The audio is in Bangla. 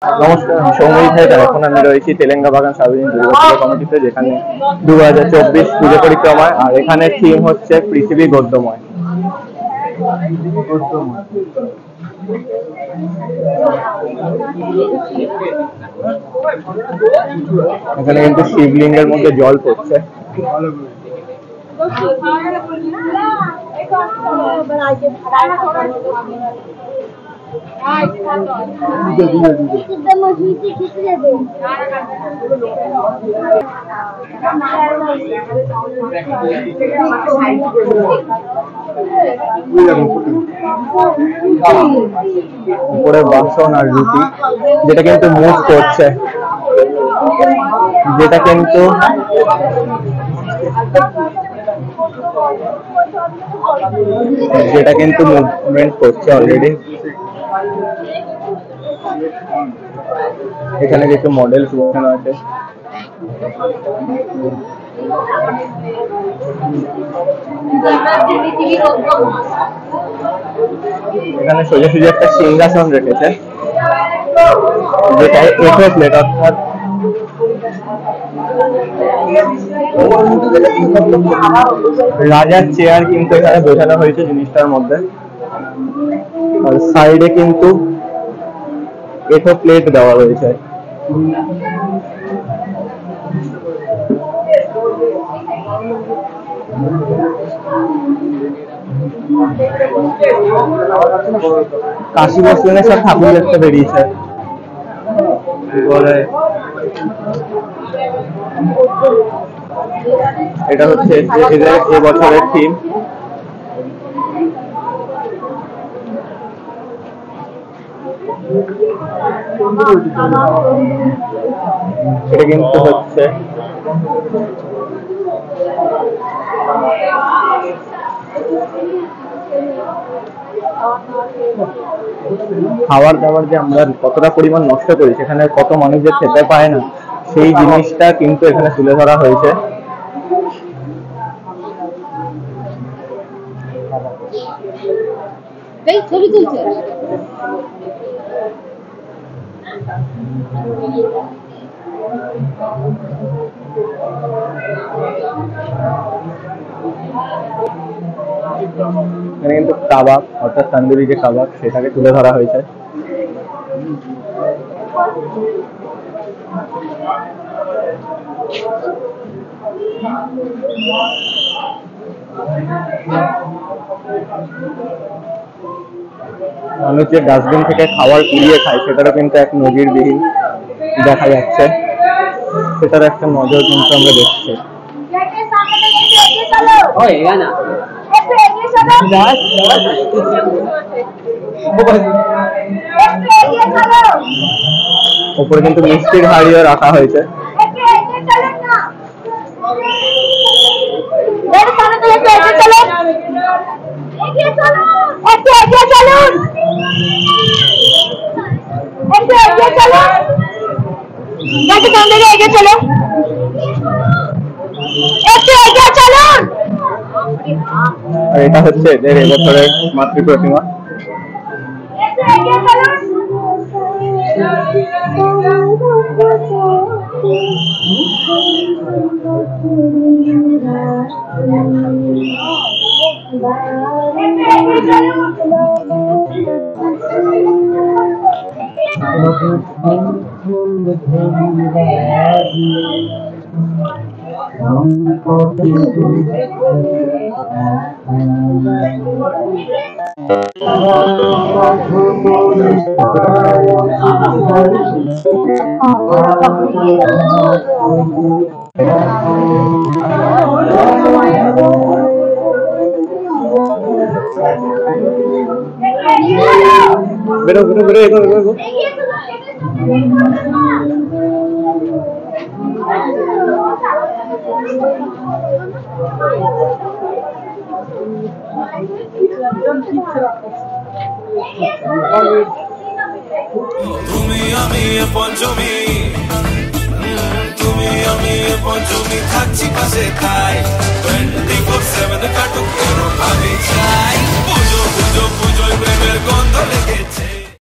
নমস্কার, আমি সৌমিক হায়দার। এখন আমি রয়েছি তেলেঙ্গা বাগান সার্বজনীন দুর্গাপূজা কমিটিতে, যেখানে 2024 পুজো পরিক্রমায়। আর এখানে থিম হচ্ছে পৃথিবী গদ্যময়। এখানে কিন্তু শিবলিঙ্গের মধ্যে জল পড়ছে। উপরে বাসন আর রুটি, যেটা কিন্তু মুভ করছে, যেটা কিন্তু মুভমেন্ট করছে অলরেডি। এখানে কিছু মডেল বসানো আছে। এখানে সোজাসুজি একটা সিংহাসন রেখেছে, যেটা প্লেট, অর্থাৎ রাজার চেয়ার কিন্তু এখানে বোঝানো হয়েছে জিনিসটার মধ্যে। আর সাইডে কিন্তু এটো প্লেট দেওয়া রয়েছে। কাশী বসলেন সব ঠাকুর দেখতে বেরিয়েছে। এটা হচ্ছে এদের এবছরের থিম। এটা কিন্তু হচ্ছে খাবার দাবার যে আমরা কতটা পরিমাণ নষ্ট করি, সেখানে কত মানুষ যে খেতে পায় না, সেই জিনিসটা কিন্তু এখানে তুলে ধরা হয়েছে। এখানে কিন্তু কাবাব, অর্থাৎ তন্দুরি যে কাবাব, সেটাকে তুলে ধরা হয়েছে। মানুষ যে ডাস্টবিন থেকে খাবার কুড়িয়ে খায়, সেটারও কিন্তু এক নজিরবিহীন দেখা যাচ্ছে। সেটার একটা নজর কিন্তু আমরা দেখছি। উপরে কিন্তু মিষ্টির হাড়িও রাখা হয়েছে। আর এটা হচ্ছে এদের এবছরের মাতৃ প্রতিমা। বেরো বেরো বেরো এগো এগো। তুমি আমি পঞ্চমী, তুমি আমি পঞ্চমী, থাকছি পাশে তাই।